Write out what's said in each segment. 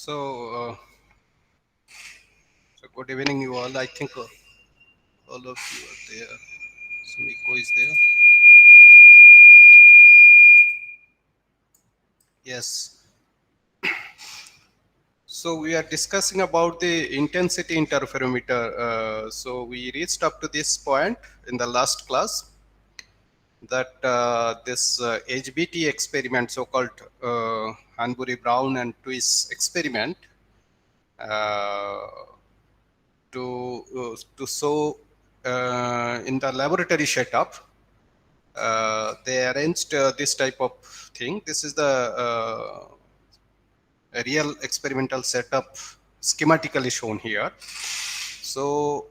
So good evening, you all. I think all of you are there. Sumiko is there. Yes. So we are discussing about the intensity interferometer. So we reached up to this point in the last class that this HBT experiment, so-called Hanbury-Brown and Twiss experiment, uh, to show in the laboratory setup, they arranged this type of thing. This is the a real experimental setup schematically shown here. So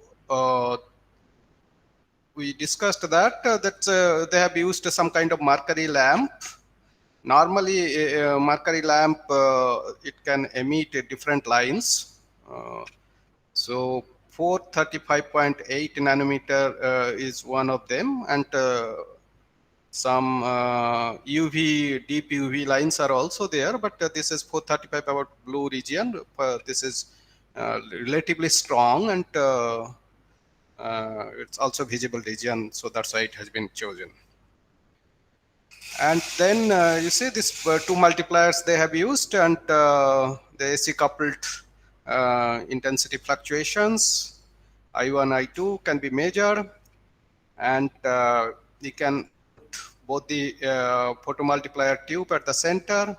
we discussed that they have used some kind of mercury lamp. Normally, a mercury lamp it can emit different lines. So 435.8 nanometer is one of them, and some UV, deep UV lines are also there, but this is 435 about blue region. This is relatively strong, and it's also visible region, so that's why it has been chosen. And then you see this two multipliers they have used, and the AC coupled intensity fluctuations, I1, I2 can be measured, and you can put both the photomultiplier tube at the center,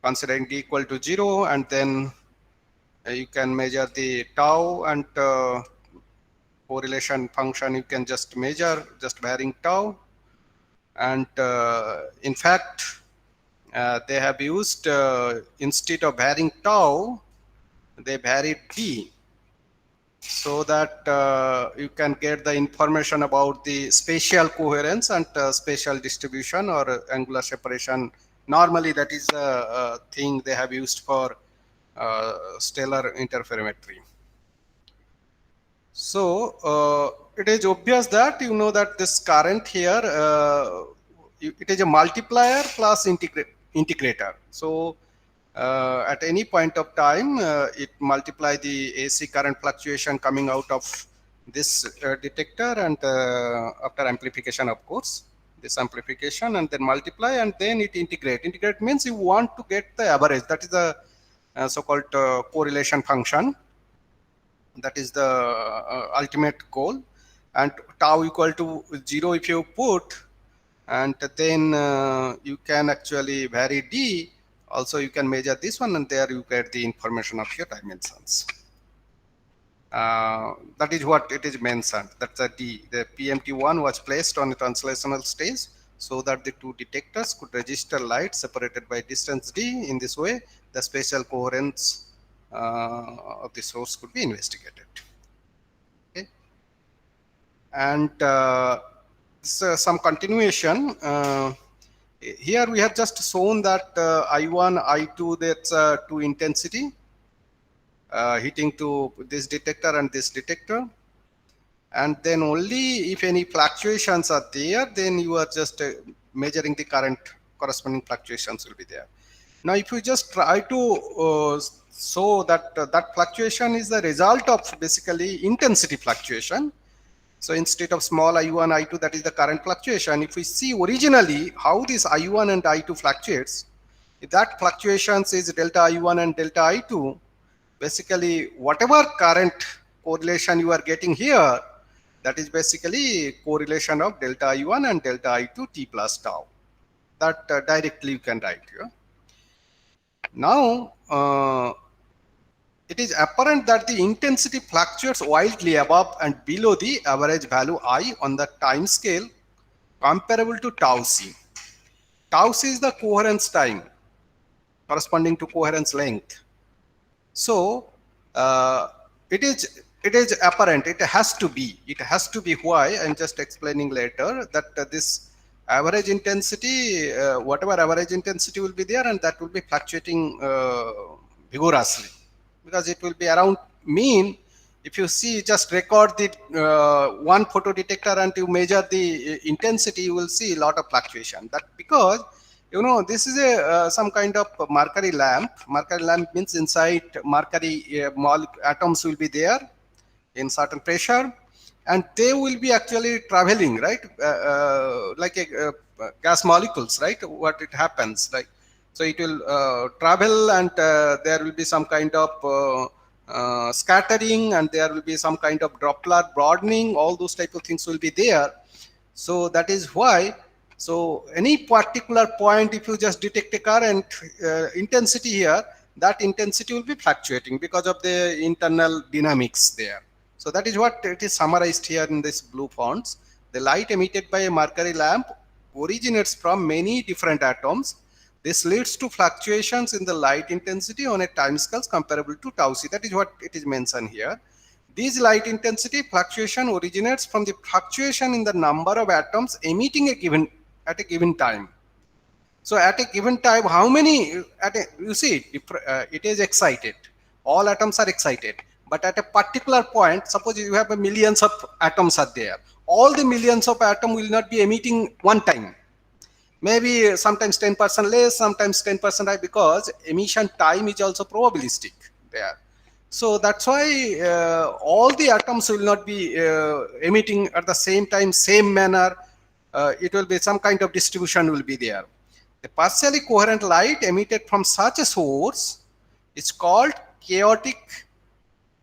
considering d equal to 0, and then you can measure the tau, and correlation function you can just measure, just varying tau. And in fact, they have used, instead of varying tau, they varied d, so that you can get the information about the spatial coherence and spatial distribution or angular separation. Normally, that is a thing they have used for stellar interferometry. So it is obvious that you know that this current here, it is a multiplier plus integrator. So at any point of time, it multiply the AC current fluctuation coming out of this detector, and after amplification, of course, this amplification, and then multiply, and then it integrate. Integrate means you want to get the average. That is the so-called correlation function. That is the ultimate goal. And tau equal to 0 if you put, and then you can actually vary d. Also, you can measure this one, and there you get the information of your dimensions. That is what it is mentioned. That's a d. The PMT1 was placed on a translational stage so that the two detectors could register light separated by distance d. In this way, the spatial coherence of the source could be investigated. Okay. And some continuation. Here we have just shown that I1, I2, that's two intensity hitting to this detector and this detector. And then only if any fluctuations are there, then you are just measuring the current corresponding fluctuations will be there. Now, if you just try to show that that fluctuation is the result of basically intensity fluctuation. So instead of small I1, I2, that is the current fluctuation. If we see originally how this I1 and I2 fluctuates, if that fluctuations is delta I1 and delta I2, basically whatever current correlation you are getting here, that is basically correlation of delta I1 and delta I2 t plus tau. That directly you can write here. Now, it is apparent that the intensity fluctuates wildly above and below the average value I on the time scale comparable to tau c. Tau c is the coherence time corresponding to coherence length. So it is apparent. It has to be. It has to be why I'm just explaining later that this average intensity, whatever average intensity will be there, and that will be fluctuating vigorously, because it will be around mean. If you see, just record the one photo detector and you measure the intensity, you will see a lot of fluctuation. That because You know, this is a some kind of mercury lamp. Mercury lamp means inside mercury atoms will be there in certain pressure, and they will be actually traveling, right, like a gas molecules, right? What it happens, like, so it will travel, and there will be some kind of scattering, and there will be some kind of droplet broadening. All those type of things will be there. So that is why, so any particular point, if you just detect a current intensity here, that intensity will be fluctuating because of the internal dynamics there. So that is what it is summarized here in this blue fonts. The light emitted by a mercury lamp originates from many different atoms. This leads to fluctuations in the light intensity on a time scale comparable to tau c. That is what it is mentioned here. This light intensity fluctuation originates from the fluctuation in the number of atoms emitting at a given time. So at a given time, how many, you see, it is excited. All atoms are excited. But at a particular point, suppose you have millions of atoms are there. All the millions of atoms will not be emitting one time. Maybe sometimes 10% less, sometimes 10% high, because emission time is also probabilistic there. So that's why all the atoms will not be emitting at the same time, same manner. It will be some kind of distribution will be there. The partially coherent light emitted from such a source is called chaotic,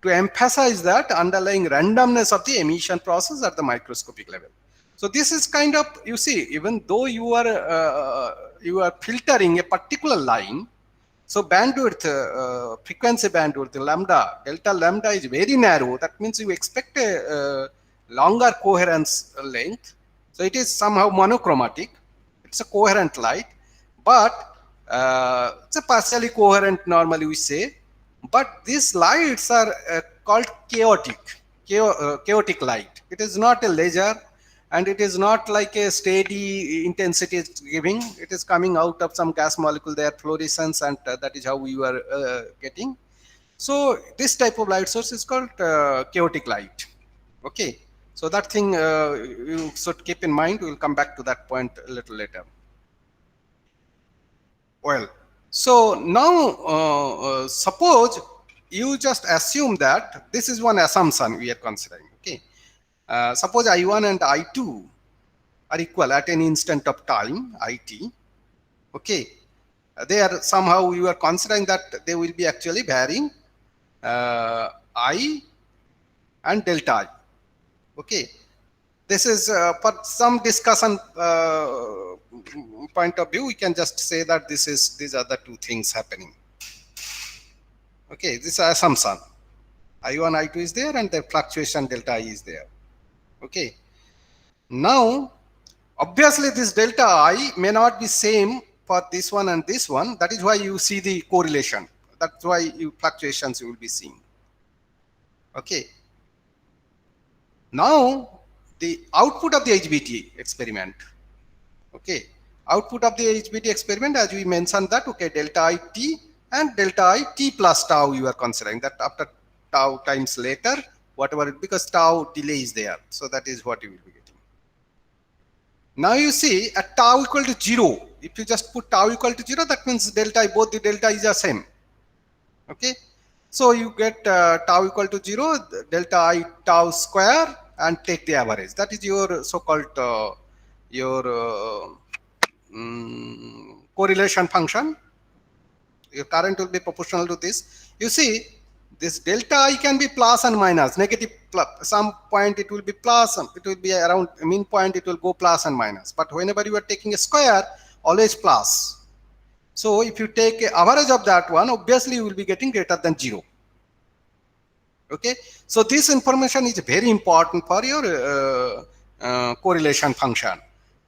to emphasize that underlying randomness of the emission process at the microscopic level. So this is kind of, you see, even though you are filtering a particular line, so bandwidth, frequency bandwidth, lambda, delta lambda is very narrow. That means you expect a longer coherence length. So it is somehow monochromatic. It's a coherent light, but it's a partially coherent normally we say. But these lights are called chaotic light. It is not a laser, and it is not like a steady intensity it's giving. It is coming out of some gas molecule, their fluorescence, and that is how we were getting. So this type of light source is called chaotic light. Okay, so that thing you should keep in mind. We will come back to that point a little later. Well, so now suppose you just assume that this is one assumption we are considering. Okay, suppose I1 and I2 are equal at an instant of time, it. Okay, they are somehow, you are considering that they will be actually varying I and delta I. Okay, this is for some discussion point of view, we can just say that these are the two things happening. Okay, this is assumption. I1, I2 is there, and the fluctuation delta I is there. Okay, now obviously this delta I may not be same for this one and this one. That is why you see the correlation. That's why fluctuations you will be seeing. Okay, now the output of the HBT experiment. Okay, output of the HBT experiment, as we mentioned that, okay, delta I t and delta I t plus tau you are considering that after tau times later, whatever it, because tau delay is there. So that is what you will be getting. Now you see at tau equal to 0, if you just put tau equal to 0, that means delta I, both the delta is the same. Okay, so you get tau equal to 0, delta I tau square, and take the average. That is your so-called correlation function. Your current will be proportional to this. You see, this delta I can be plus and minus, negative plus. Some point it will be plus, it will be around mean point, it will go plus and minus. But whenever you are taking a square, always plus. So if you take an average of that one, obviously you will be getting greater than 0. Okay, so this information is very important for your correlation function.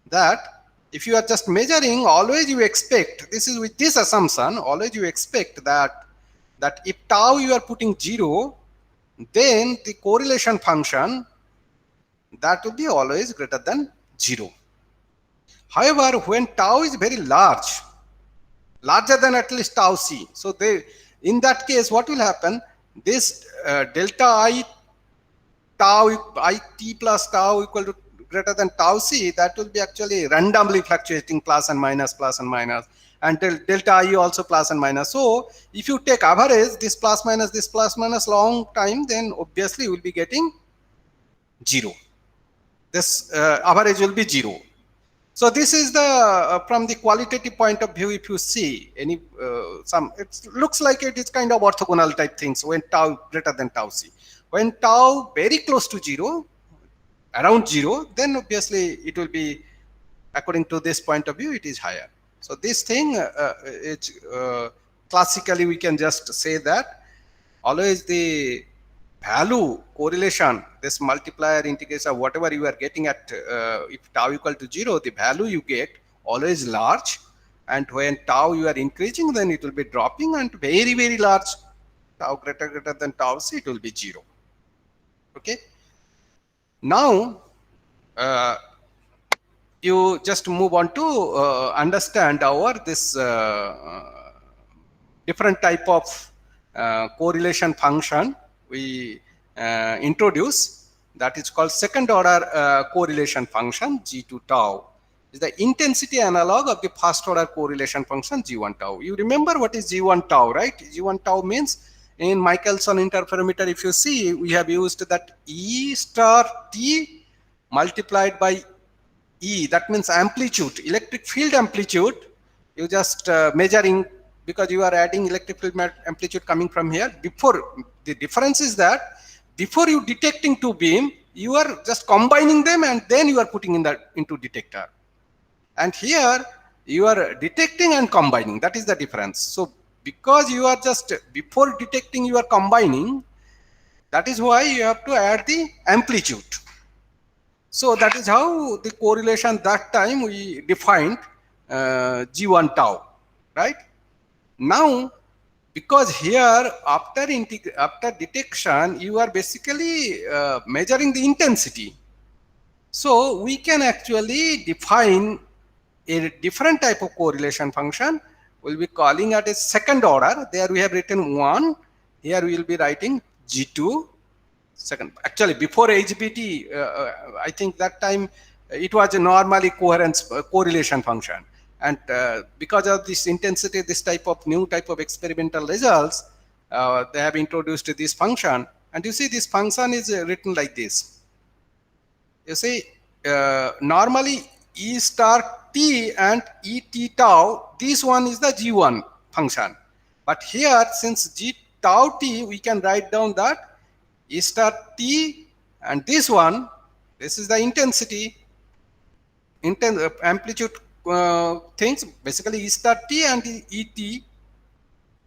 That if you are just measuring, always you expect, this is with this assumption, always you expect that if tau you are putting 0, then the correlation function that will be always greater than 0. However, when tau is very large, larger than at least tau c, so in that case what will happen, this delta I tau I t plus tau equal to greater than tau c, that will be actually randomly fluctuating plus and minus, and delta I also plus and minus. So if you take average, this plus minus long time, then obviously you will be getting 0. This average will be 0. So this is the from the qualitative point of view. If you see any it looks like it is kind of orthogonal type things when tau greater than tau c. When tau very close to 0, around 0, then obviously it will be, according to this point of view, it is higher. So this thing classically we can just say that always the value correlation, this multiplier integration, whatever you are getting at, if tau equal to 0, the value you get always large, and when tau you are increasing, then it will be dropping, and very large tau greater than tau c, it will be 0. Okay. Now you just move on to understand our this different type of correlation function we introduce, that is called second order correlation function G2 tau. Is the intensity analog of the first order correlation function G1 tau. You remember what is G1 tau, right? G1 tau means in Michelson interferometer, if you see, we have used that E star T multiplied by E, that means amplitude, electric field amplitude. You just measuring, because you are adding electric field amplitude coming from here. Before, the difference is that before you detecting two beam, you are just combining them and then you are putting in that into detector. And here you are detecting and combining. That is the difference. So because you are just before detecting you are combining, that is why you have to add the amplitude. So that is how the correlation that time we defined G1 tau, right? Now, because here after detection, you are basically measuring the intensity. So we can actually define a different type of correlation function. We'll be calling it a second order. There we have written 1. Here we will be writing G2. Second, actually before HBT, I think that time it was a normally coherence correlation function, and because of this intensity, this type of new type of experimental results, they have introduced this function, and you see this function is written like this. You see, normally E star T and ET tau, this one is the G1 function, but here since G tau T, we can write down that E star T, and this one, this is the intensity, amplitude things, basically E star T and ET.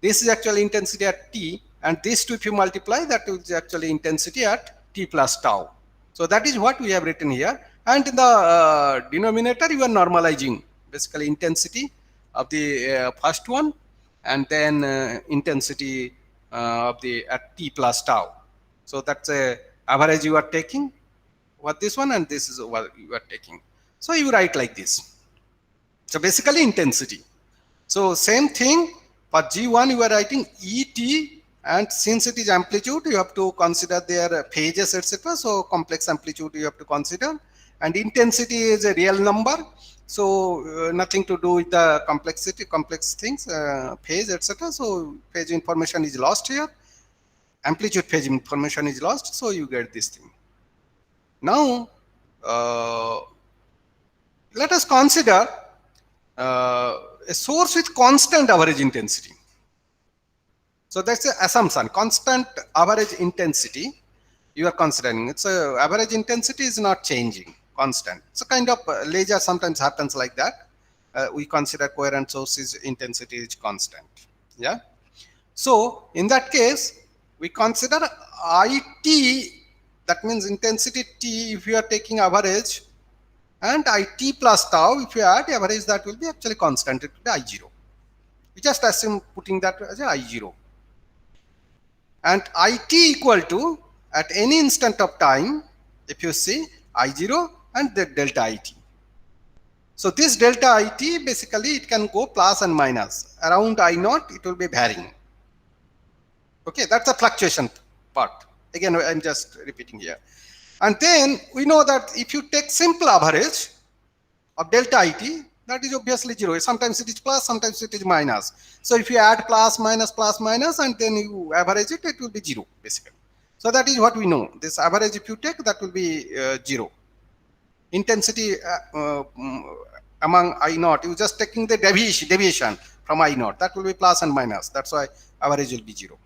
This is actually intensity at T, and these two if you multiply, that is actually intensity at T plus tau. So that is what we have written here, and in the denominator you are normalizing basically intensity of the first one, and then intensity of the at T plus tau. So that's a average you are taking, what this one, and this is what you are taking. So you write like this. So basically intensity. So same thing for G1 you are writing ET, and since it is amplitude, you have to consider their phases, etc. So complex amplitude you have to consider, and intensity is a real number. So nothing to do with the complexity, complex things, phase, etc. So phase information is lost here. Amplitude phase information is lost, so you get this thing. Now, let us consider a source with constant average intensity. So that's the assumption, constant average intensity you are considering. It's a average intensity is not changing, constant. So kind of laser sometimes happens like that. We consider coherent sources intensity is constant. Yeah. So in that case, we consider IT, that means intensity T if you are taking average, and IT plus tau if you add average, that will be actually constant, it will be I0. We just assume putting that as a I0. And IT equal to, at any instant of time, if you see I0 and the delta IT. So this delta IT basically it can go plus and minus. Around I0 it will be varying. Okay, that's a fluctuation part. Again, I'm just repeating here. And then we know that if you take simple average of delta IT, that is obviously 0. Sometimes it is plus, sometimes it is minus. So if you add plus, minus, and then you average it, it will be 0 basically. So that is what we know. This average, if you take, that will be 0. Intensity among I naught, you just taking the deviation from I naught, that will be plus and minus. That's why average will be 0.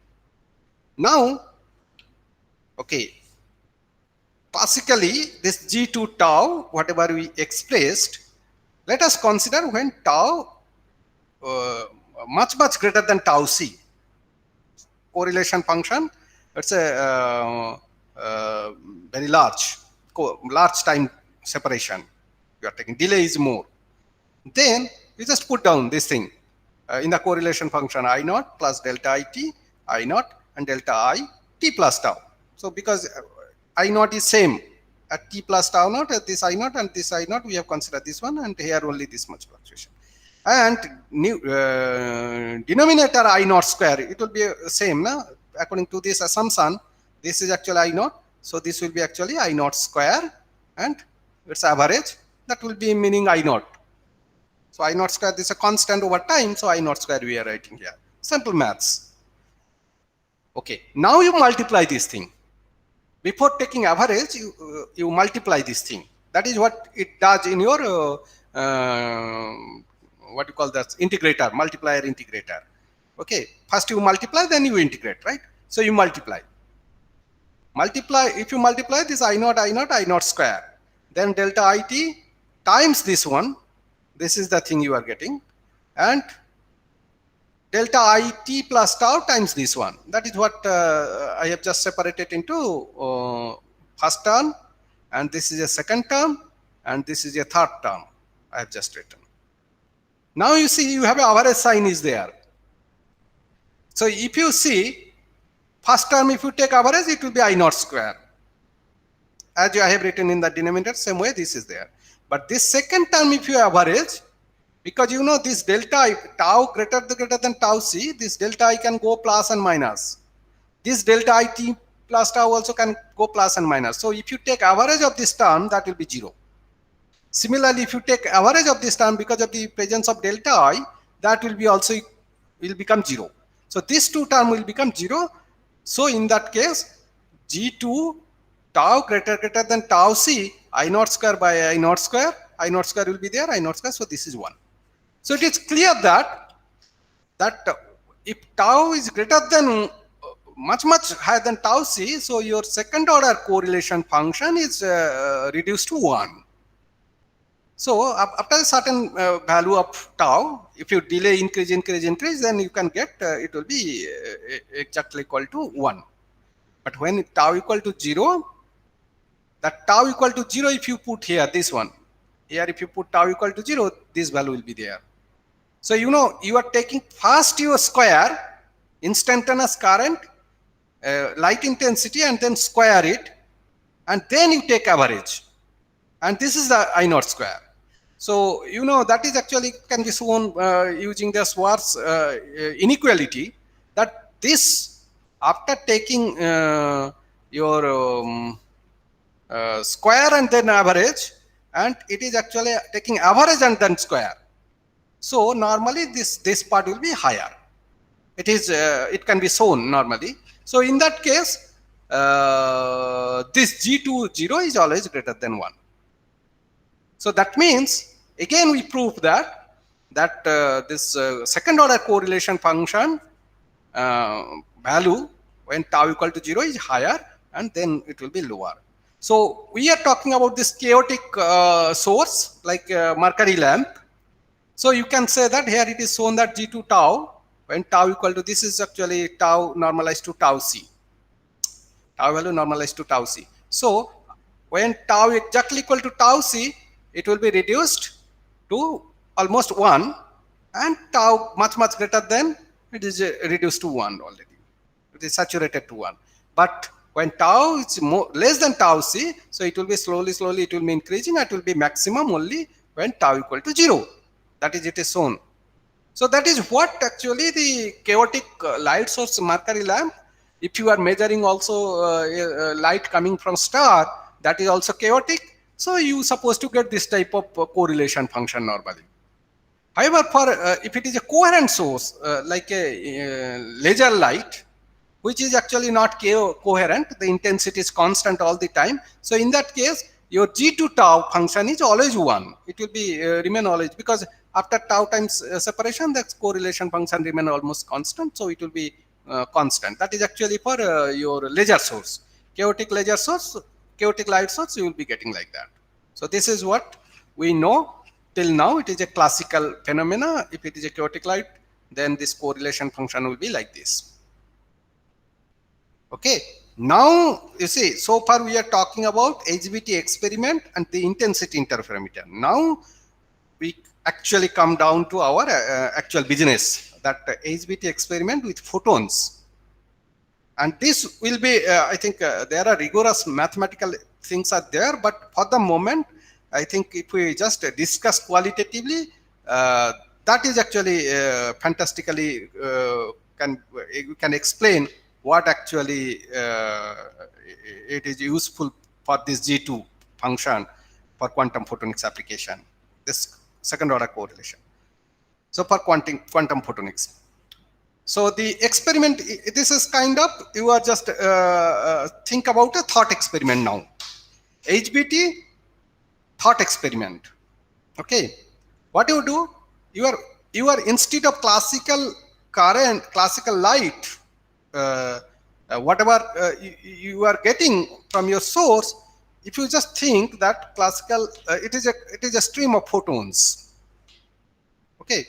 Now, okay, classically this G2 tau, whatever we expressed, let us consider when tau much greater than tau c. Correlation function, it's a very large time separation. You are taking delay is more. Then you just put down this thing in the correlation function I naught plus delta IT, I naught and delta I t plus tau. So because I naught is same at t plus tau naught, at this I naught and this I naught, we have considered this one, and here only this much fluctuation. And new denominator I naught square, it will be same, na? According to this assumption, this is actually I naught, so this will be actually I naught square, and its average, that will be meaning I naught. So I naught square, this is a constant over time, so I naught square we are writing here. Simple maths. Okay, now you multiply this thing. Before taking average, you multiply this thing. That is what it does in your what you call that, integrator, multiplier integrator. Okay, first you multiply, then you integrate, right? So you multiply. If you multiply this I naught square, then delta IT times this one, this is the thing you are getting, and delta IT plus tau times this one. That is what I have just separated into first term, and this is a second term, and this is a third term I have just written. Now you see you have an average sign is there. So if you see first term, if you take average, it will be I naught square. As I have written in the denominator, same way this is there. But this second term, if you average, because you know this delta tau greater than tau c, this delta I can go plus and minus. This delta IT plus tau also can go plus and minus. So if you take average of this term, that will be 0. Similarly, if you take average of this term, because of the presence of delta I, that will be also will become 0. So these two terms will become 0. So in that case, G2 tau greater than tau c, I naught square by I naught square will be there, I naught square, so this is 1. So it is clear that if tau is greater than much higher than tau c, so your second order correlation function is reduced to 1. So after a certain value of tau, if you delay increase, then you can get it will be exactly equal to 1. But when tau equal to 0, that tau equal to 0, if you put here this one, here if you put tau equal to 0, this value will be there. So you know you are taking first your square instantaneous current, light intensity, and then square it, and then you take average, and this is the I naught square. So you know that is actually can be shown using the Schwarz inequality, that this after taking your square and then average, and it is actually taking average and then square. So normally this part will be higher. It is it can be shown normally. So in that case, this G20 is always greater than 1. So that means again we prove that this second order correlation function value when tau equal to 0 is higher, and then it will be lower. So we are talking about this chaotic source like mercury lamp. So you can say that here it is shown that G2 tau, when tau equal to, this is actually tau normalized to tau c. Tau value normalized to tau c. So when tau exactly equal to tau c, it will be reduced to almost 1, and tau much greater than, it is reduced to 1 already. It is saturated to 1. But when tau is less than tau c, so it will be slowly it will be increasing, and it will be maximum only when tau equal to 0. That is, it is shown. So that is what actually the chaotic light source mercury lamp, if you are measuring also light coming from star, that is also chaotic. So you supposed to get this type of correlation function normally. However, for if it is a coherent source like a laser light, which is actually not coherent, the intensity is constant all the time. So in that case, your G2 tau function is always 1. It will be remain always, because after tau times separation, that correlation function remain almost constant. So it will be constant. That is actually for your laser source. Chaotic laser source, chaotic light source, you will be getting like that. So this is what we know till now. It is a classical phenomena. If it is a chaotic light, then this correlation function will be like this. Okay, now you see, so far we are talking about HBT experiment and the intensity interferometer. Now we actually come down to our actual business, that HBT experiment with photons. And this will be, I think there are rigorous mathematical things are there, but for the moment, I think if we just discuss qualitatively, that is actually fantastically can explain what actually it is useful for this G2 function for quantum photonics application, this second order correlation. So for quantum photonics. So the experiment, this is kind of, you are just think about a thought experiment now. HBT thought experiment. Okay, what you do, you are instead of classical current, classical light, whatever you are getting from your source, if you just think that classical, it is a stream of photons. Okay,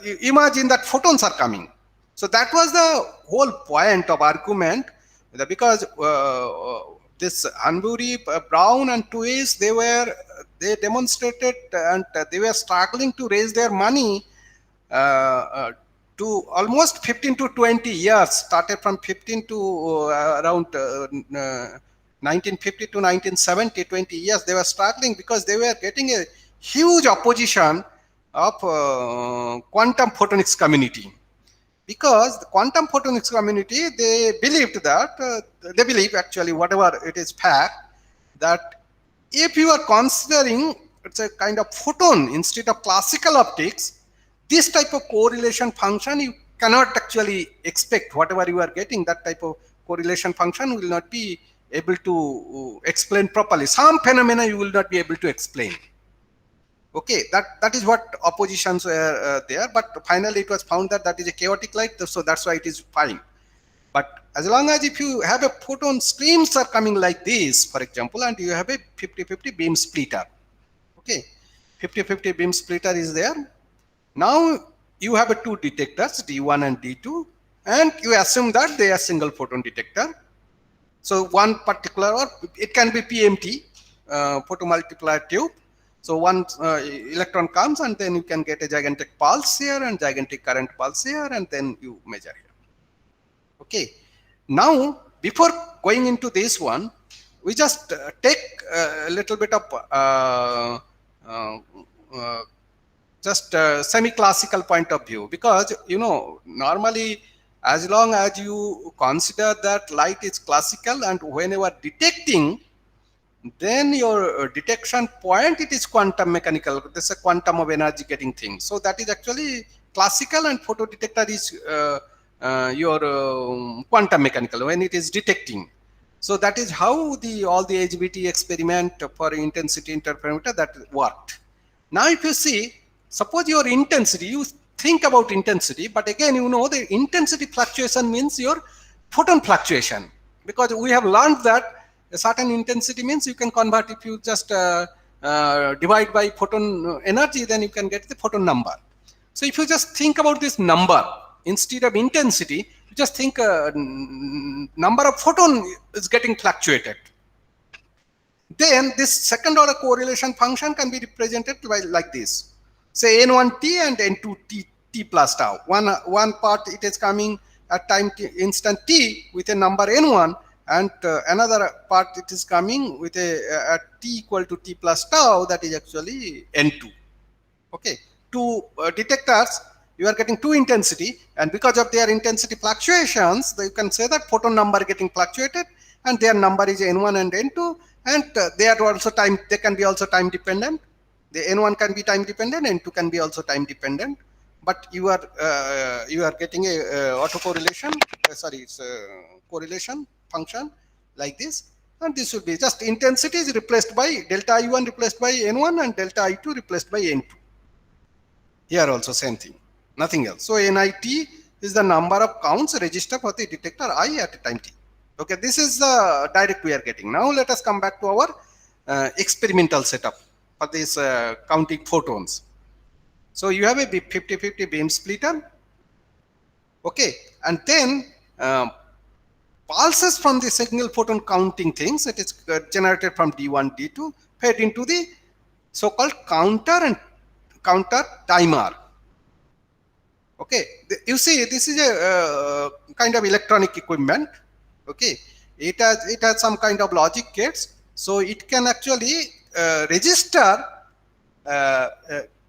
you imagine that photons are coming. So that was the whole point of argument, because this Hanbury, Brown, and Twist, they demonstrated and they were struggling to raise their money to almost 15 to 20 years, started from 15 to around 1950 to 1970, 20 years. They were struggling because they were getting a huge opposition of quantum photonics community. Because the quantum photonics community, they believed that, they believe actually whatever it is fact, that if you are considering it's a kind of photon instead of classical optics, this type of correlation function you cannot actually expect. Whatever you are getting, that type of correlation function will not be able to explain properly. Some phenomena you will not be able to explain. Okay, that is what oppositions were there, but finally it was found that that is a chaotic light, so that's why it is fine. But as long as if you have a photon streams are coming like this, for example, and you have a 50-50 beam splitter. Okay, 50-50 beam splitter is there. Now you have a two detectors, D1 and D2, and you assume that they are single photon detector. So one particular, or it can be PMT, photomultiplier tube. So one electron comes, and then you can get a gigantic pulse here and gigantic current pulse here, and then you measure here. Okay. Now, before going into this one, we just take a little bit of just semi-classical point of view, because normally, as long as you consider that light is classical, and whenever detecting, then your detection point, it is quantum mechanical. This is a quantum of energy getting thing. So that is actually classical, and photodetector is your quantum mechanical when it is detecting. So that is how all the HBT experiment for intensity interferometer that worked. Now if you see, suppose your intensity, you think about intensity, but again the intensity fluctuation means your photon fluctuation, because we have learned that a certain intensity means you can convert, if you just divide by photon energy, then you can get the photon number. So if you just think about this number instead of intensity, you just think number of photon is getting fluctuated. Then this second order correlation function can be represented by like this. Say N1t and N2t t plus tau. One part it is coming at time instant t with a number N1, and another part it is coming with at t equal to t plus tau, that is actually N2. Okay, two detectors, you are getting two intensity, and because of their intensity fluctuations, you can say that photon number getting fluctuated, and their number is N1 and N2, and they are also time, they can be also time dependent. The N1 can be time dependent, N2 can be also time dependent, but you are getting a autocorrelation, sorry, it's a correlation function like this, and this will be just intensity is replaced by delta I1 replaced by N1 and delta I2 replaced by N2. Here also same thing, nothing else. So NIT is the number of counts registered for the detector I at a time t. Okay, this is the direct we are getting. Now let us come back to our experimental setup for this counting photons. So you have a 50-50 beam splitter, okay, and then pulses from the single photon counting things, it is generated from D1, D2, fed into the so-called counter and counter timer. Okay, you see, this is a kind of electronic equipment. Okay, it has some kind of logic gates, so it can actually register.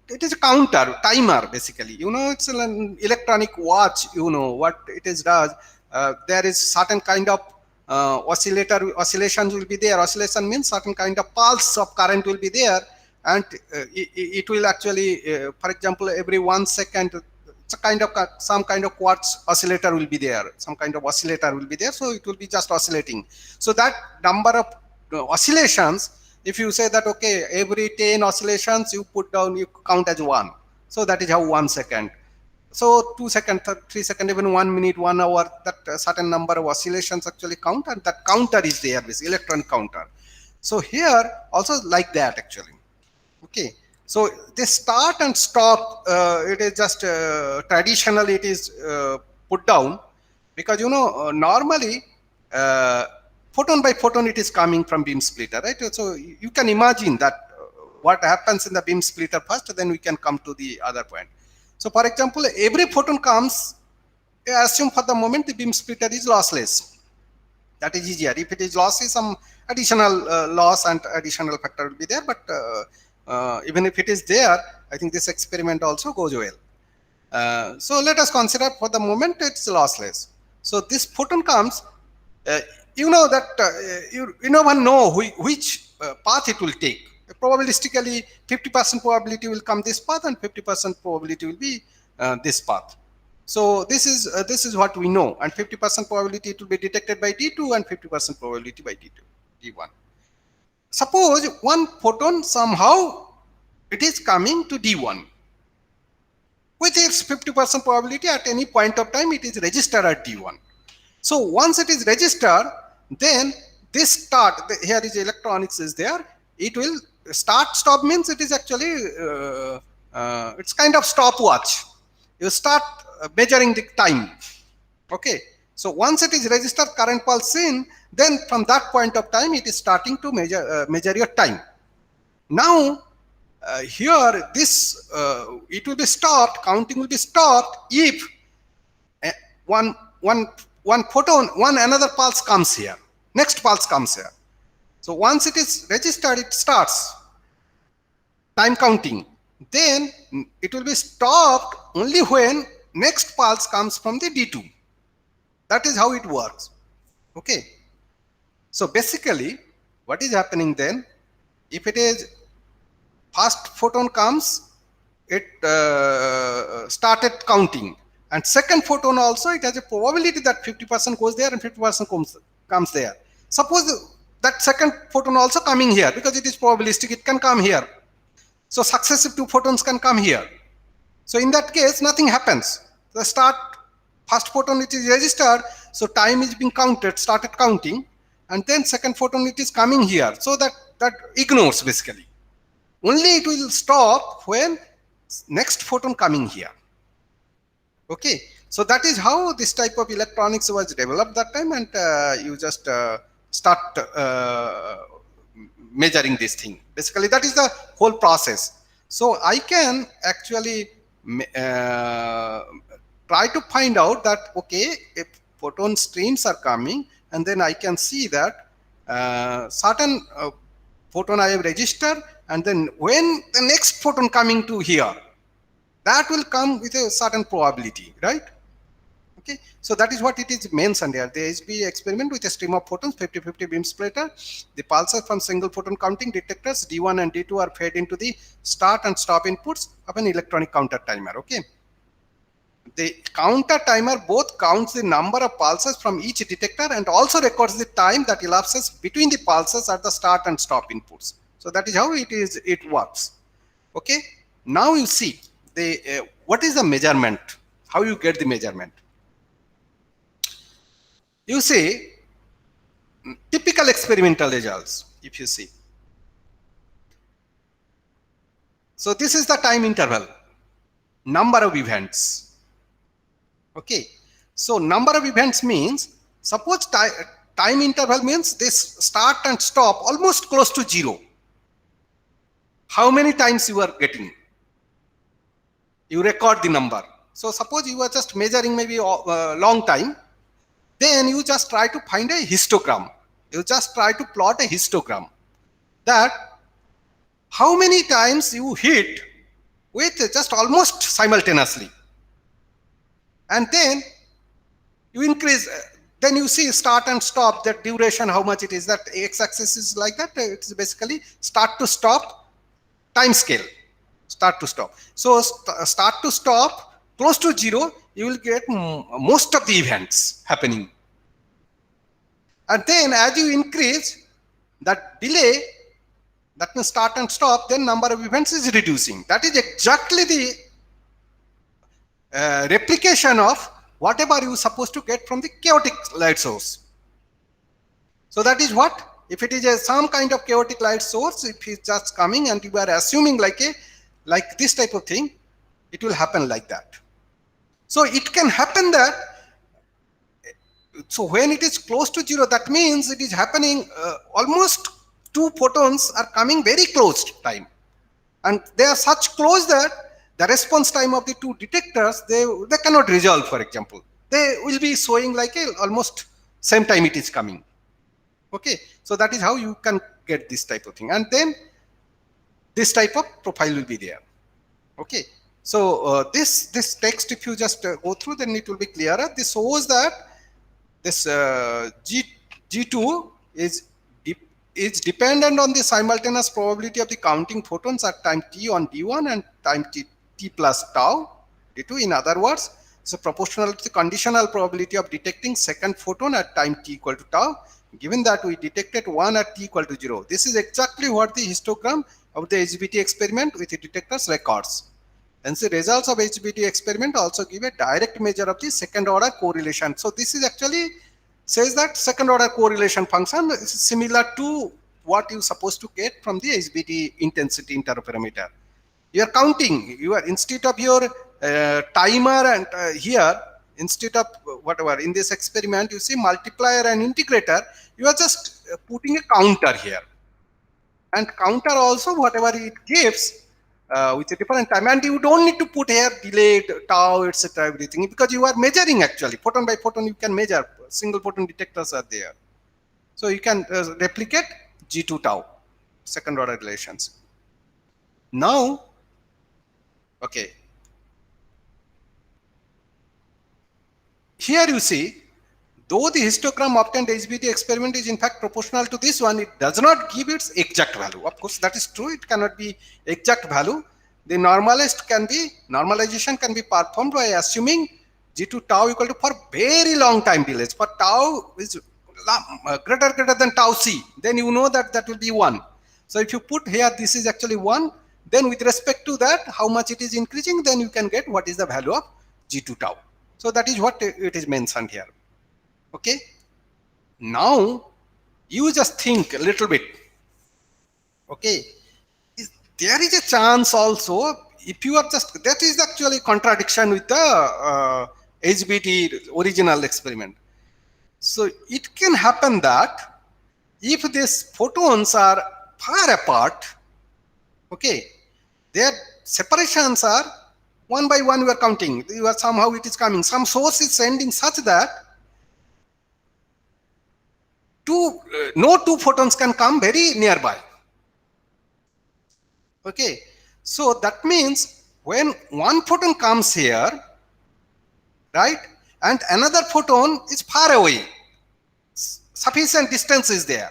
It is a counter timer basically. You know, it's an electronic watch. You know what it is does. There is certain kind of oscillations will be there. Oscillation means certain kind of pulse of current will be there, and it will actually, for example, every 1 second, it's a kind of some kind of quartz oscillator will be there. Some kind of oscillator will be there, so it will be just oscillating. So that number of oscillations, if you say that okay, every 10 oscillations you put down, you count as 1. So that is how 1 second. So 2 seconds, 3 seconds, even 1 minute, 1 hour, that certain number of oscillations actually count, and that counter is there, this electronic counter. So here also like that actually. Okay, so they start and stop. It is just traditionally it is put down, because you know normally photon by photon it is coming from beam splitter, right? So you can imagine that what happens in the beam splitter first, then we can come to the other point. So for example, every photon comes, assume for the moment the beam splitter is lossless. That is easier. If it is lossy, some additional loss and additional factor will be there, but even if it is there, I think this experiment also goes well. So let us consider for the moment it's lossless. So this photon comes, you know that you never know which path it will take. Probabilistically, 50% probability will come this path, and 50% probability will be this path. So this is what we know, and 50% probability it will be detected by D2, and 50% probability by D1. Suppose one photon somehow it is coming to D1 with its 50% probability. At any point of time it is registered at D1. So once it is registered, then this start, here is electronics is there, it will start. Stop means it is actually it's kind of stopwatch. You start measuring the time. Okay, so once it is registered current pulse in, then from that point of time it is starting to measure your time. Now here this it will be stopped, counting will be stopped if one photon, another pulse comes here, next pulse comes here. So once it is registered, it starts time counting. Then it will be stopped only when next pulse comes from the D2. That is how it works. Okay. So basically, what is happening then? If it is first photon comes, it started counting, and second photon also, it has a probability that 50% goes there and 50% comes there. Suppose that second photon also coming here, because it is probabilistic, it can come here. So successive 2 photons can come here. So in that case, nothing happens. The first photon it is registered, so time is being counted, started counting, and then second photon it is coming here. So that ignores basically. Only it will stop when next photon coming here. Okay, so that is how this type of electronics was developed that time, and you just start measuring this thing. Basically, that is the whole process. So I can actually try to find out that, okay, if photon streams are coming, and then I can see that certain photon I have registered, and then when the next photon coming to here, that will come with a certain probability, right? Okay, so that is what it is mentioned here. The HB experiment with a stream of photons, 50-50 beam splitter. The pulses from single photon counting detectors D1 and D2 are fed into the start and stop inputs of an electronic counter timer. Okay, the counter timer both counts the number of pulses from each detector and also records the time that elapses between the pulses at the start and stop inputs. So that is how it works. Okay, now you see the what is the measurement, how you get the measurement. You see typical experimental results. If you see, so this is the time interval, number of events. Okay, so number of events means, suppose time interval means this start and stop almost close to 0. How many times you are getting, you record the number. So suppose you are just measuring maybe a long time, then you just try to find a histogram. You just try to plot a histogram, that how many times you hit with just almost simultaneously, and then you increase, then you see start and stop, that duration, how much it is, that x-axis is like that. It's basically start to stop time scale, start to stop. So start to stop close to 0, you will get most of the events happening. And then as you increase that delay, that means start and stop, then number of events is reducing. That is exactly the replication of whatever you are supposed to get from the chaotic light source. So that is what, if it is some kind of chaotic light source, if it's just coming and you are assuming like this type of thing, it will happen like that. So it can happen that, so when it is close to 0, that means it is happening almost 2 photons are coming very close to time, and they are such close that the response time of the 2 detectors, they cannot resolve. For example, they will be showing like almost same time it is coming. Okay, so that is how you can get this type of thing, and then this type of profile will be there. Okay, so this text, if you just go through, then it will be clearer. This shows that this G2 is dependent on the simultaneous probability of the counting photons at time t on D1 and time t plus tau D2. In other words, so proportional to the conditional probability of detecting second photon at time t equal to tau, given that we detected 1 at t equal to 0. This is exactly what the histogram of the HBT experiment with the detectors records. And the results of HBT experiment also give a direct measure of the second order correlation. So this is actually says that second order correlation function is similar to what you're supposed to get from the HBT intensity interferometer. You are counting, you are, instead of your timer and here, instead of whatever in this experiment you see multiplier and integrator, you are just putting a counter here, and counter also whatever it gives with a different time, and you don't need to put here delayed tau, etc., everything, because you are measuring actually photon by photon. You can measure, single photon detectors are there, so you can replicate G2 tau second order relations. Now, okay, here you see, though the histogram obtained HBT experiment is in fact proportional to this one, it does not give its exact value. Of course, that is true. It cannot be exact value. The normalization can be performed by assuming G2 tau equal to, for very long time delays. For tau is greater than tau c, then you know that that will be 1. So if you put here, this is actually 1, then with respect to that, how much it is increasing, then you can get what is the value of G2 tau. So that is what it is mentioned here. Okay, now you just think a little bit. Okay, there is a chance also, if you are just, that is actually contradiction with the HBT original experiment. So it can happen that if these photons are far apart, okay, their separations are 1 by 1, you are counting, you are somehow it is coming, some source is sending such that no 2 photons can come very nearby. Okay, so that means when 1 photon comes here, right, and another photon is far away. Sufficient distance is there.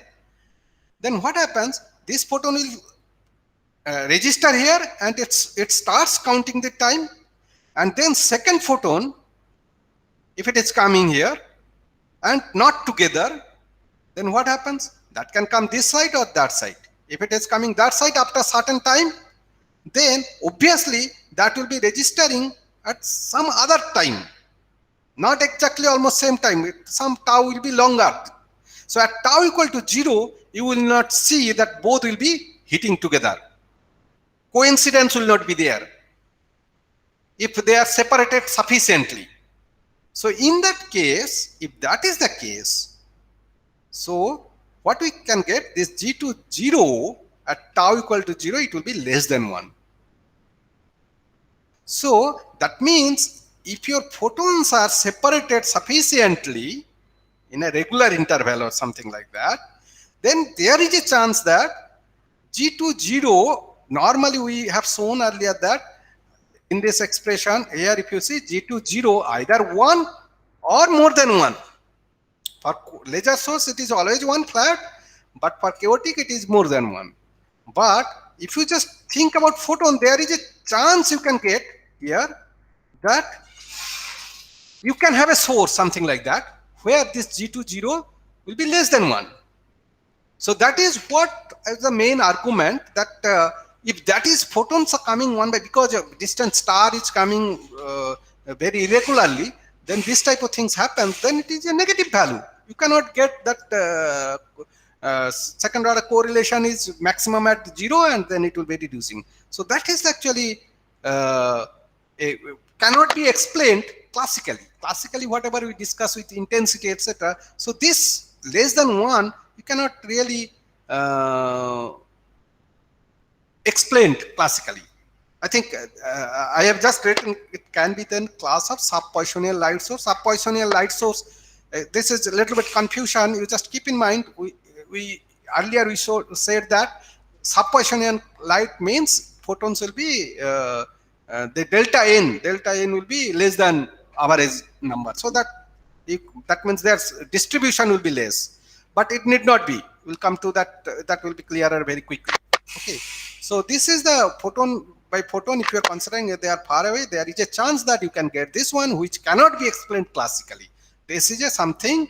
Then what happens? This photon will register here, and it starts counting the time, and then second photon, if it is coming here and not together, then what happens? That can come this side or that side. If it is coming that side after a certain time, then obviously that will be registering at some other time, not exactly almost same time. Some tau will be longer. So at tau equal to 0, you will not see that both will be hitting together. Coincidence will not be there if they are separated sufficiently. So in that case, if that is the case, so what we can get, this G2 0 at tau equal to 0, it will be less than 1. So that means if your photons are separated sufficiently in a regular interval or something like that, then there is a chance that G2 0, normally we have shown earlier that in this expression here, if you see G2 0, either 1 or more than 1. For laser source it is always 1 flat, but for chaotic it is more than 1. But if you just think about photon, there is a chance you can get here that you can have a source, something like that, where this G2 0 will be less than 1. So that is what is the main argument, that if that is photons are coming one by, because a distant star is coming very irregularly, then this type of things happens, then it is a negative value. You cannot get that second order correlation is maximum at 0, and then it will be reducing. So that is actually cannot be explained classically. Classically, whatever we discuss with intensity, etc. So this less than 1, you cannot really explained classically. I think I have just written it can be then class of sub-Poissonian light source. Sub-Poissonian light source, this is a little bit confusion. You just keep in mind, we earlier we said that sub-Poissonian light means photons will be the delta n will be less than average number. So that means their distribution will be less, but it need not be. We'll come to that. That will be clearer very quickly. Okay. So this is the photon by photon. If you are considering that they are far away, there is a chance that you can get this one, which cannot be explained classically. This is just something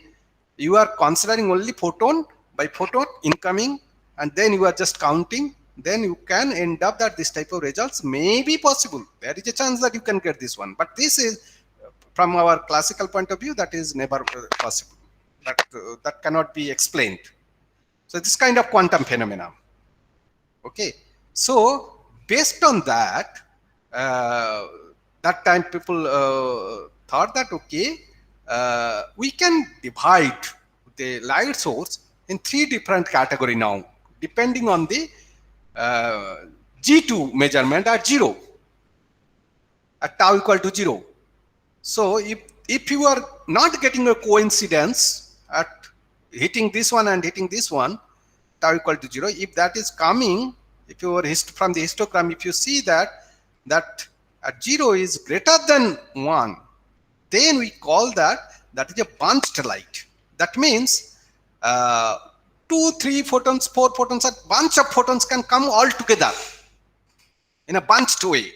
you are considering only photon by photon incoming, and then you are just counting. Then you can end up that this type of results may be possible. There is a chance that you can get this one, but this is from our classical point of view, that is never possible. That cannot be explained. So this kind of quantum phenomena. Okay. So based on that, that time people thought that okay, we can divide the light source in 3 different categories now, depending on the G2 measurement at 0, at tau equal to 0. So if you are not getting a coincidence at hitting this one and hitting this one, tau equal to 0, if that is coming, if you are from the histogram, if you see that at 0 is greater than 1, then we call that is a bunched light. That means 2, 3 photons, 4 photons, a bunch of photons can come all together in a bunched way.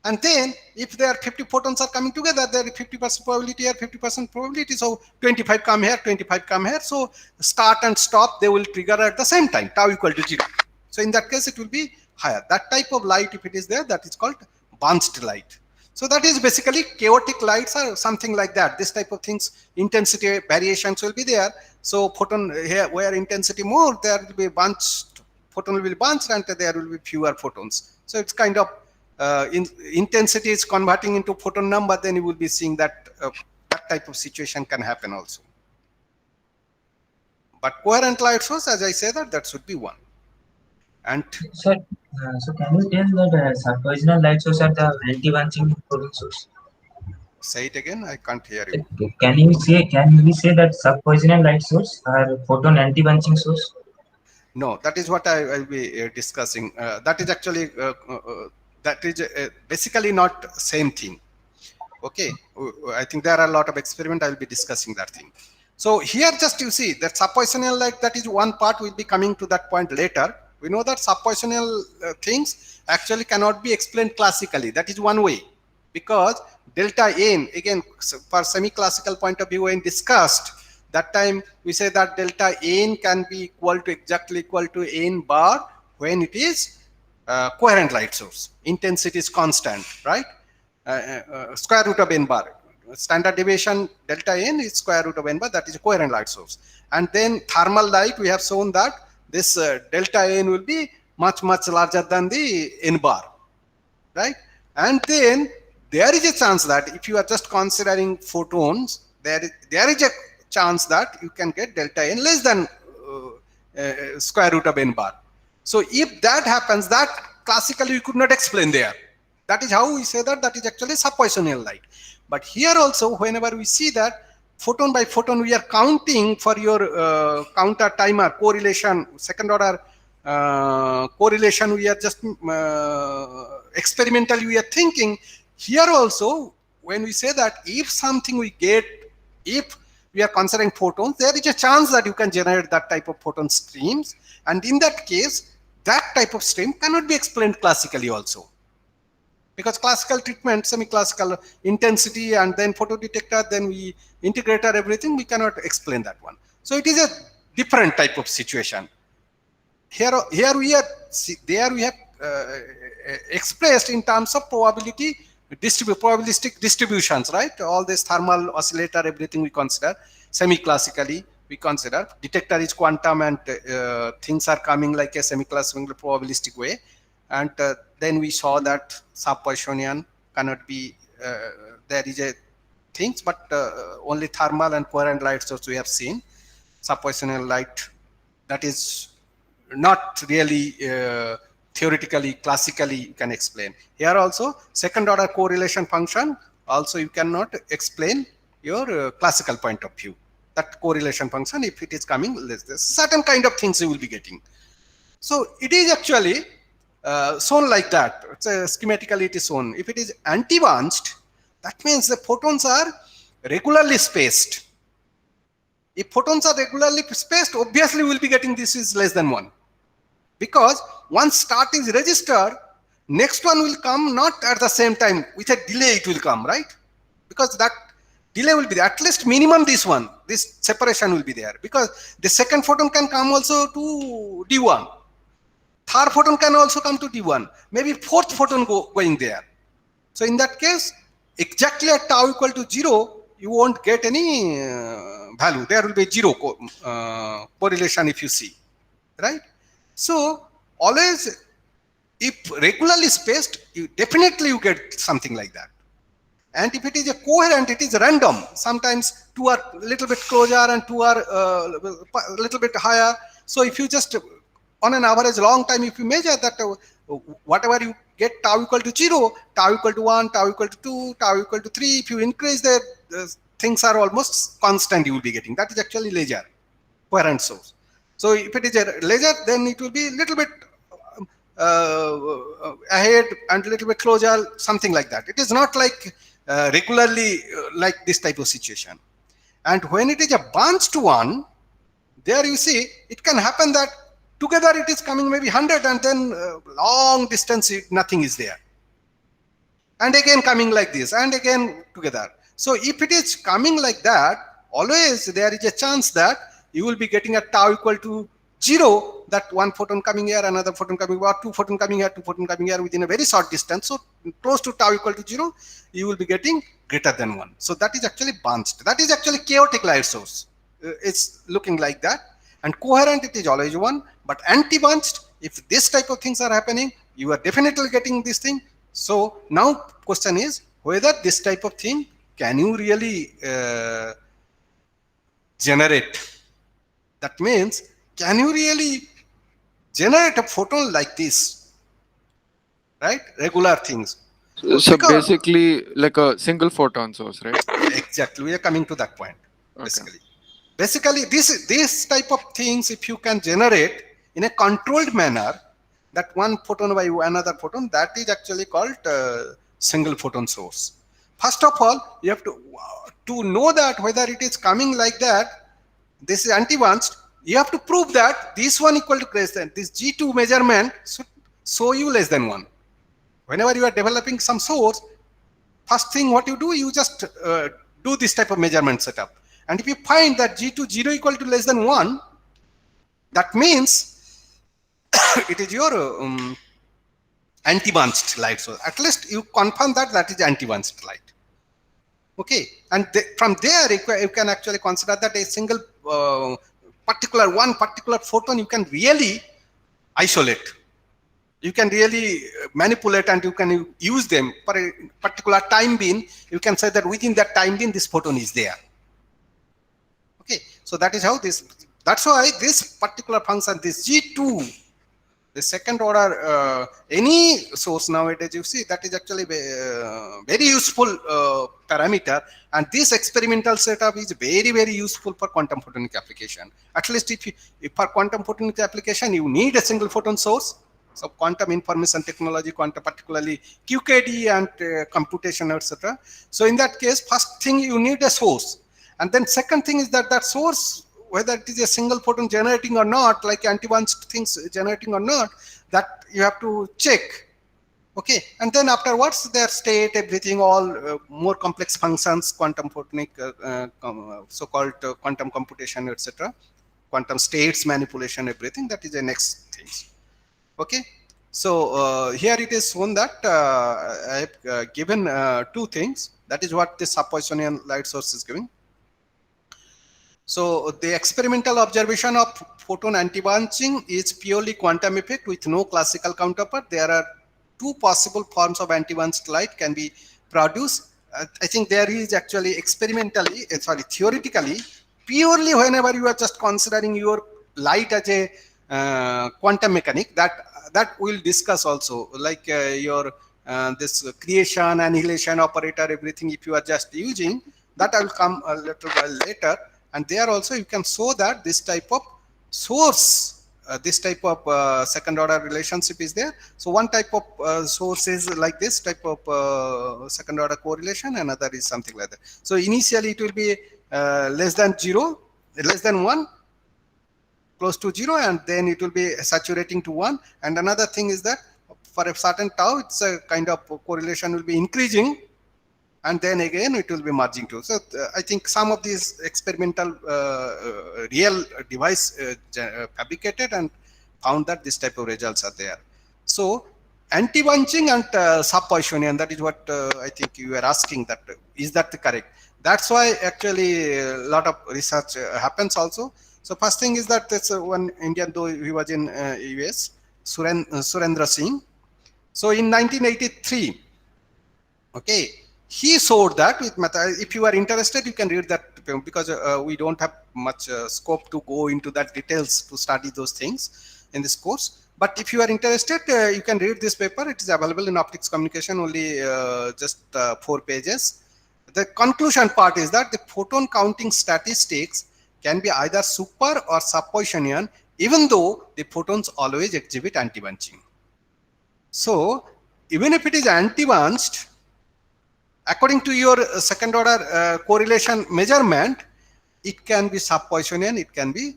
And then if there are 50 photons are coming together, there is 50% probability here, 50% probability. So 25 come here, 25 come here. So start and stop, they will trigger at the same time, tau equal to 0. So in that case, it will be higher. That type of light, if it is there, that is called bunched light. So that is basically chaotic lights or something like that. This type of things, intensity variations will be there. So photon here, where intensity more, there will be bunched, photon will be bunched, and there will be fewer photons. So it's kind of intensity is converting into photon number, then you will be seeing that that type of situation can happen also. But coherent light source, as I said, that should be 1. And sir, so can you tell that sub-Poissonian light source are the anti-bunching photon source? Say it again, I can't hear you. Can we say that sub-Poissonian light source are photon anti-bunching source? No, that is what I will be discussing. That is actually that is basically not same thing. Okay, I think there are a lot of experiment. I will be discussing that thing. So here just you see that subpositional light, that is one part, will be coming to that point later. We know that subpositional things actually cannot be explained classically. That is one way, because delta n, again for semi-classical point of view, when discussed that time, we say that delta n can be exactly equal to n bar when it is coherent light source. Intensity is constant, right? Square root of n bar. Standard deviation delta n is square root of n bar. That is a coherent light source. And then thermal light, we have shown that this delta n will be much larger than the n bar, right? And then there is a chance that if you are just considering photons, there is a chance that you can get delta n less than square root of n bar. So if that happens, that classically you could not explain there. That is how we say that that is actually subpositional light. But here also, whenever we see that photon by photon, we are counting for your counter timer correlation, second order correlation, we are just experimentally we are thinking. Here also, when we say that if something we get, if we are considering photons, there is a chance that you can generate that type of photon streams. And in that case, that type of stream cannot be explained classically also. Because classical treatment, semi-classical intensity, and then photodetector, then we integrator, everything, we cannot explain that one. So it is a different type of situation. Here we are, there we have expressed in terms of probability, probabilistic distributions, right? All this thermal oscillator, everything we consider semi-classically. We consider detector is quantum, and things are coming like a semi-classical probabilistic way. And then we saw that subposition cannot be, there is a things, but only thermal and coherent light source we have seen. Subpositional light, that is not really theoretically, classically you can explain. Here also, second order correlation function, also you cannot explain your classical point of view. That correlation function, if it is coming, certain kind of things you will be getting. So it is actually shown like that. It's schematically it is shown. If it is anti-bunched, that means the photons are regularly spaced. If photons are regularly spaced, obviously we will be getting this is less than 1. Because once start is registered, next one will come not at the same time, with a delay it will come, right? Because that delay will be there. At least minimum this one, this separation will be there. Because the second photon can come also to D1. Third photon can also come to D1. Maybe fourth photon going there. So in that case, exactly at tau equal to 0, you won't get any value. There will be 0 correlation if you see, right? So always, if regularly spaced, you definitely get something like that. And if it is a coherent, it is random. Sometimes two are a little bit closer and two are a little bit higher. So if you just on an average long time, if you measure that whatever you get tau equal to 0, tau equal to 1, tau equal to 2, tau equal to 3, if you increase the things are almost constant you will be getting. That is actually laser, coherent source. So if it is a laser, then it will be a little bit ahead and a little bit closer, something like that. It is not like regularly like this type of situation. And when it is a bunched one, there you see, it can happen that together it is coming maybe 100 and then long distance, nothing is there. And again coming like this and again together. So if it is coming like that, always there is a chance that you will be getting a tau equal to 0, that one photon coming here, another photon coming, or two photon coming here, two photon coming here within a very short distance. So close to tau equal to 0, you will be getting greater than 1. So that is actually bunched. That is actually chaotic light source. It's looking like that. And coherent, it is always 1. But anti-bunched, if this type of things are happening, you are definitely getting this thing. So now question is whether this type of thing can you really generate. That means, can you really generate a photon like this, right? Regular things. So basically like a single photon source, right? Exactly, we are coming to that point. Basically this type of things, if you can generate in a controlled manner, that one photon by another photon, that is actually called single photon source. First of all, you have to know that whether it is coming like that, this is anti-bunched, you have to prove that this one equal to less than, this G2 measurement should show you less than 1. Whenever you are developing some source, first thing what you do, you just do this type of measurement setup. And if you find that G2 0 equal to less than 1, that means it is your anti-bunched light source. At least you confirm that that is anti-bunched light. Okay, and from there you can actually consider that a single one particular photon you can really isolate. You can really manipulate and you can use them for a particular time being. You can say that within that time being this photon is there. Okay, so that is how that's why this particular function, this G2, the second order, any source nowadays you see, that is actually very useful parameter, and this experimental setup is very, very useful for quantum photonic application. At least if for quantum photonic application you need a single photon source. So quantum information technology, quantum particularly QKD and computation, etc. So in that case, first thing you need a source, and then second thing is that that source, whether it is a single photon generating or not, like anti-bunched things generating or not, that you have to check. Okay, and then afterwards their state, everything, all more complex functions, quantum photonic, so-called quantum computation, etc. Quantum states manipulation, everything, that is the next thing. Okay, so here it is shown that I have given two things. That is what the sub-Poissonian light source is giving. So the experimental observation of photon anti-bunching is purely quantum effect with no classical counterpart. There are two possible forms of anti-bunched light can be produced. I think there is actually experimentally, theoretically, purely whenever you are just considering your light as a quantum mechanic, that we'll discuss also, like your this creation, annihilation operator, everything, if you are just using that, I will come a little while later. And there also you can show that this type of source, this type of second order relationship is there. So one type of source is like this type of second order correlation, another is something like that. So initially it will be less than 0, less than 1, close to 0, and then it will be saturating to 1. And another thing is that for a certain tau, it's a kind of correlation will be increasing, and then again it will be merging too. So I think some of these experimental real device fabricated and found that this type of results are there. So anti-bunching and sub-Poissonian, that is what I think you are asking, that is that correct? That's why actually a lot of research happens also. So first thing is that it's one Indian, though he was in US, Surendra Singh. So in 1983, okay, he showed that with method. If you are interested, you can read that, because we don't have much scope to go into that details to study those things in this course. But if you are interested, you can read this paper. It is available in Optics Communication, only just 4 pages. The conclusion part is that the photon counting statistics can be either super or sub-Poissonian, even though the photons always exhibit anti-bunching. So even if it is anti-bunched, according to your second order correlation measurement, it can be sub-Poissonian, it can be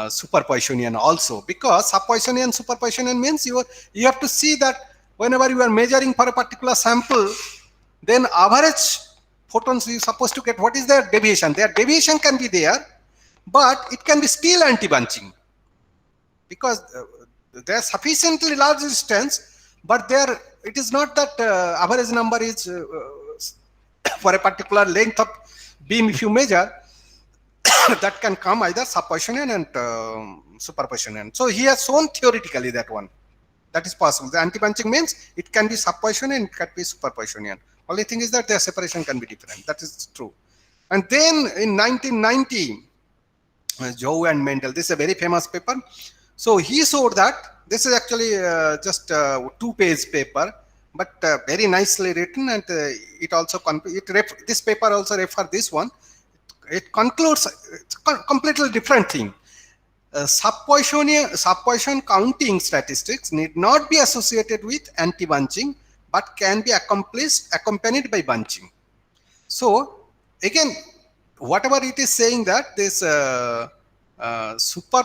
super-Poissonian also, because sub-Poissonian, super-Poissonian means you have to see that whenever you are measuring for a particular sample, then average photons you are supposed to get, what is their deviation? Their deviation can be there, but it can be still anti-bunching, because they are sufficiently large distance, but there it is not that average number is for a particular length of beam if you measure, that can come either sub-Poissonian and super-Poissonian. So he has shown theoretically that one. That is possible. The anti-bunching means it can be sub-Poissonian, it can be super-Poissonian. Only thing is that their separation can be different. That is true. And then in 1990, Zhou and Mendel, this is a very famous paper. So he showed that this is actually just a 2-page paper, but very nicely written, and it also this paper also refer this one. It concludes it's a completely different thing. Sub-Poisson counting statistics need not be associated with anti-bunching, but can be accompanied by bunching. So again, whatever it is saying that this super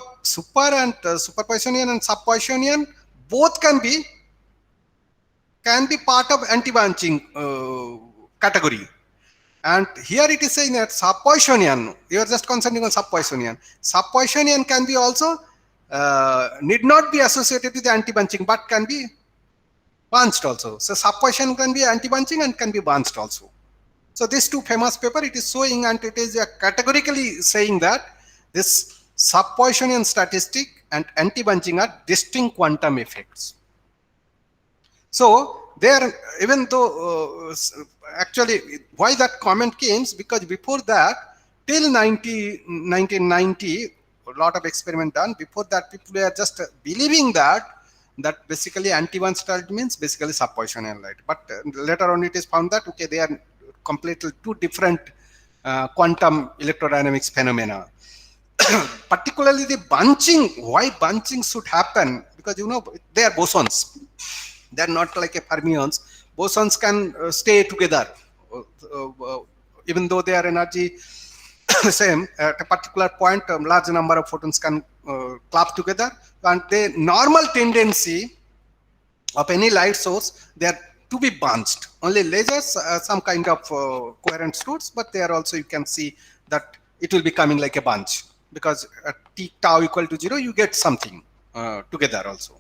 and superpositionian and subpositionian both can be part of anti-bunching category. And here it is saying that subpositionian, you are just concentrating on subpositionian. Subpositionian can be also need not be associated with the anti-bunching, but can be bunched also. So subposition can be anti-bunching and can be bunched also. So these two famous paper, it is showing, and it is categorically saying that this subpositionian statistic and anti-bunching are distinct quantum effects. So there, even though actually why that comment came, because before that, till 1990, a lot of experiment done. Before that, people were just believing that basically anti-bunch light means basically subpositionian light. But later on, it is found that okay, they are completely two different quantum electrodynamics phenomena. Particularly the bunching, why bunching should happen, because you know they are bosons. They are not like a fermions. Bosons can stay together even though their energy same at a particular point. Large number of photons can club together, and the normal tendency of any light source, they are to be bunched. Only lasers, some kind of coherent source, but they are also, you can see that it will be coming like a bunch, because at t tau equal to 0, you get something together also.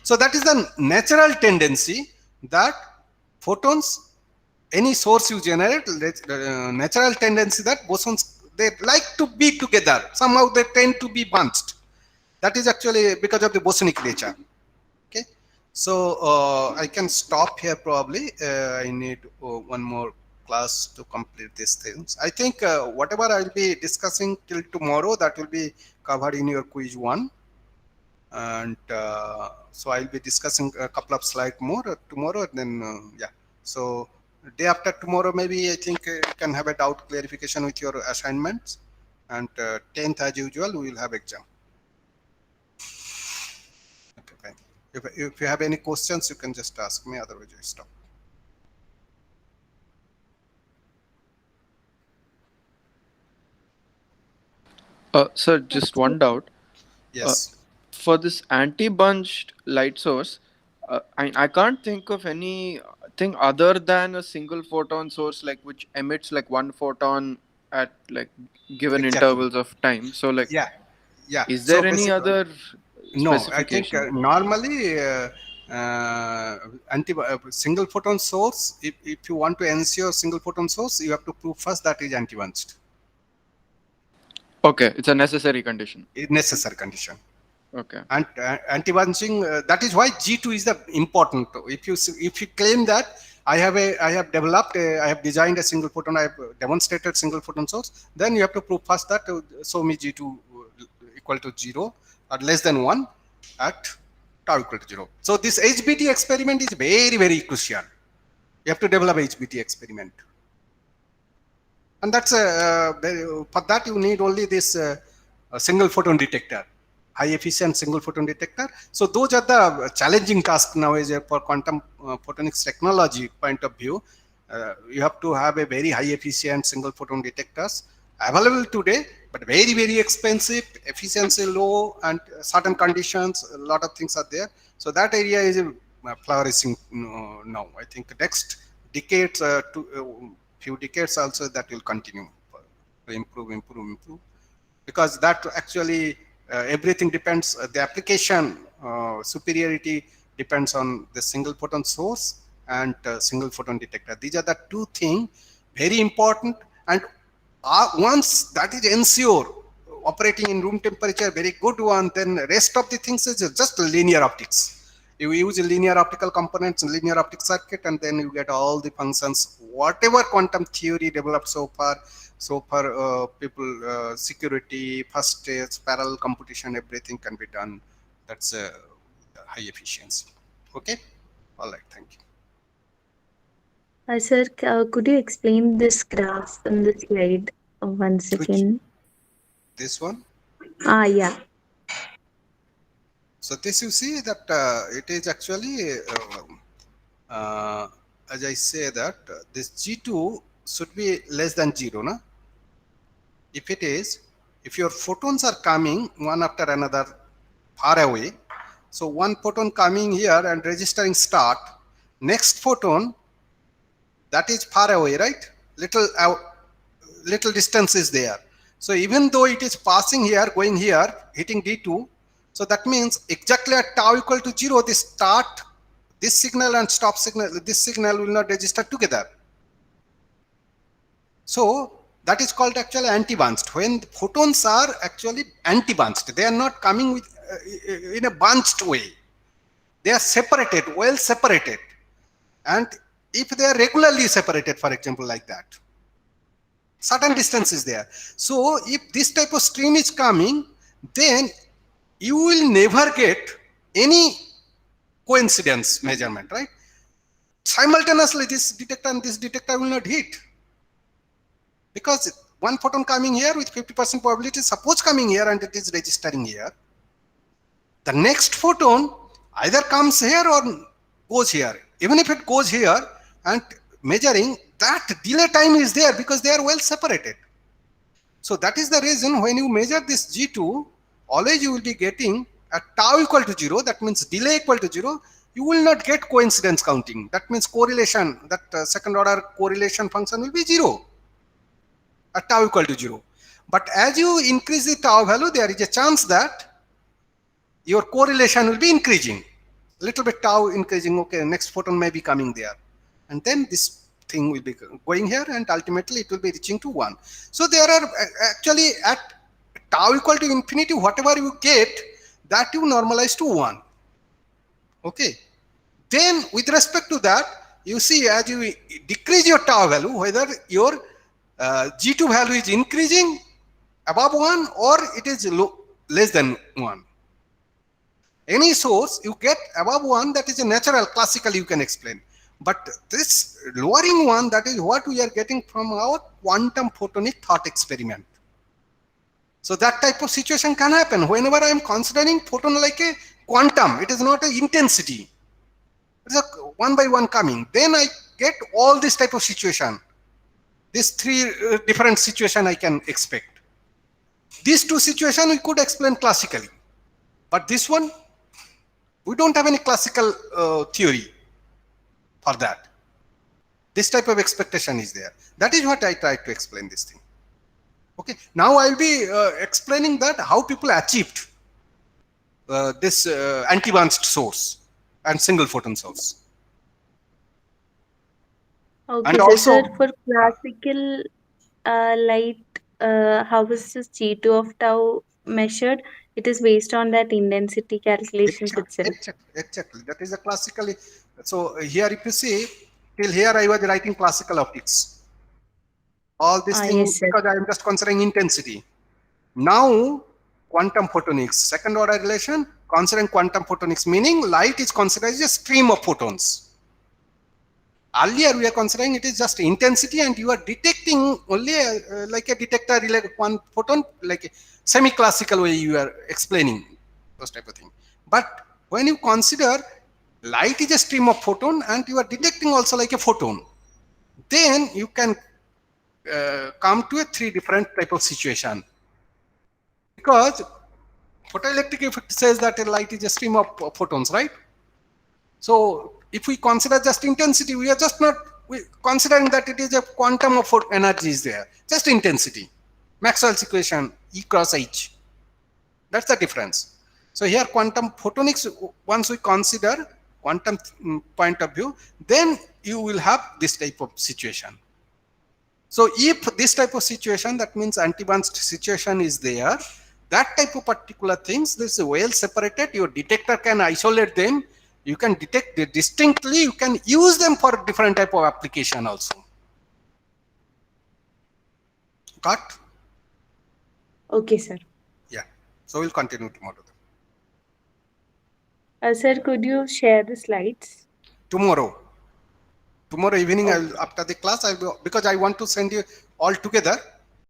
So that is the natural tendency that photons, any source you generate, natural tendency that bosons, they like to be together. Somehow they tend to be bunched. That is actually because of the bosonic nature. Okay. So I can stop here probably. I need one more class to complete these things. I think whatever I'll be discussing till tomorrow, that will be covered in your quiz 1. And so I'll be discussing a couple of slides more tomorrow, and then yeah. So day after tomorrow, maybe I think you can have a doubt clarification with your assignments, and 10th as usual we will have exam. Okay, fine. If you have any questions, you can just ask me, otherwise I stop. Sir, just one doubt. Yes. For this anti-bunched light source, I can't think of anything other than a single photon source, like which emits like one photon at like given Exactly. intervals of time. So like, yeah. is So there any basically, other no, I think specification? normally single photon source, if you want to ensure single photon source, you have to prove first that is anti-bunched. Okay, it's a necessary condition. Necessary condition. Okay. And anti-bunching, that is why G2 is the important. If you claim that I have designed a single photon, I have demonstrated single photon source, then you have to prove first that show me G2 equal to 0 or less than 1 at tau equal to 0. So this HBT experiment is very, very crucial. You have to develop HBT experiment. And that's for that you need only this single photon detector, high efficient single photon detector. So those are the challenging tasks nowadays for quantum photonics technology point of view. You have to have a very high efficient single photon detectors available today, but very, very expensive, efficiency low, and certain conditions, a lot of things are there. So that area is flourishing now. I think next decades, few decades also, that will continue to improve, because that actually everything depends, the application superiority depends on the single photon source and single photon detector. These are the two things very important, and once that is ensured, operating in room temperature, very good one, then rest of the things is just linear optics. You use linear optical components and linear optic circuit, and then you get all the functions, whatever quantum theory developed so far. So for people, security, first stage, parallel computation, everything can be done. That's high efficiency. Okay. All right. Thank you. Sir, could you explain this graph in the slide once again? This one? Yeah. So this you see that it is actually as I say that this G2 should be less than 0, no? If it is, if your photons are coming one after another far away, so one photon coming here and registering start, next photon that is far away, right? Little distance is there. So even though it is passing here, going here, hitting D2, so that means exactly at tau equal to 0, this signal and stop signal, this signal will not register together. So that is called actually anti-bunched. When photons are actually anti-bunched, they are not coming with in a bunched way. They are separated, well separated. And if they are regularly separated, for example, like that, certain distance is there. So if this type of stream is coming, then you will never get any coincidence measurement, right? Simultaneously, this detector and this detector will not hit. Because one photon coming here with 50% probability, suppose coming here and it is registering here. The next photon either comes here or goes here. Even if it goes here and measuring, that delay time is there because they are well separated. So that is the reason when you measure this G2, always you will be getting at tau equal to 0, that means delay equal to 0, you will not get coincidence counting. That means correlation, that second order correlation function will be 0 at tau equal to 0. But as you increase the tau value, there is a chance that your correlation will be increasing. Little bit tau increasing, okay, next photon may be coming there. And then this thing will be going here and ultimately it will be reaching to 1. So there are actually at tau equal to infinity, whatever you get, that you normalize to 1. Okay. Then with respect to that, you see as you decrease your tau value, whether your G2 value is increasing above 1 or it is less than 1. Any source you get above 1, that is a natural, classical you can explain. But this lowering one, that is what we are getting from our quantum photonic thought experiment. So that type of situation can happen whenever I am considering photon like a quantum. It is not an intensity. It is a one by one coming. Then I get all this type of situation. These three different situation I can expect. These two situations we could explain classically. But this one, we don't have any classical theory for that. This type of expectation is there. That is what I tried to explain this thing. Okay. Now I will be explaining that how people achieved this anti-bunched source and single photon source. Okay, And so also, sir, for classical light, how is this G2 of tau measured? It is based on that intensity calculations itself. exactly. That is a classically. So here, if you see, till here I was writing classical optics. All these things, Yes, sir. because I am just considering intensity. Now, quantum photonics, second order relation, considering quantum photonics, meaning light is considered as a stream of photons. Earlier we are considering it is just intensity and you are detecting only like a detector like one photon, like a semi-classical way you are explaining those type of thing. But when you consider light is a stream of photon and you are detecting also like a photon, then you can come to a three different type of situation. Because photoelectric effect says that a light is a stream of photons, right? So if we consider just intensity, we are just not considering that it is a quantum of energy is there, just intensity. Maxwell's equation, E cross H. That's the difference. So here quantum photonics, once we consider quantum point of view, then you will have this type of situation. So if this type of situation, that means anti-bunched situation is there, that type of particular things, this is well separated, your detector can isolate them, you can detect them distinctly, you can use them for different type of application also. Got? Okay, sir. Yeah. So we'll continue tomorrow. Sir, could you share the slides? Tomorrow evening, I'll, after the class, I'll go, because I want to send you all together.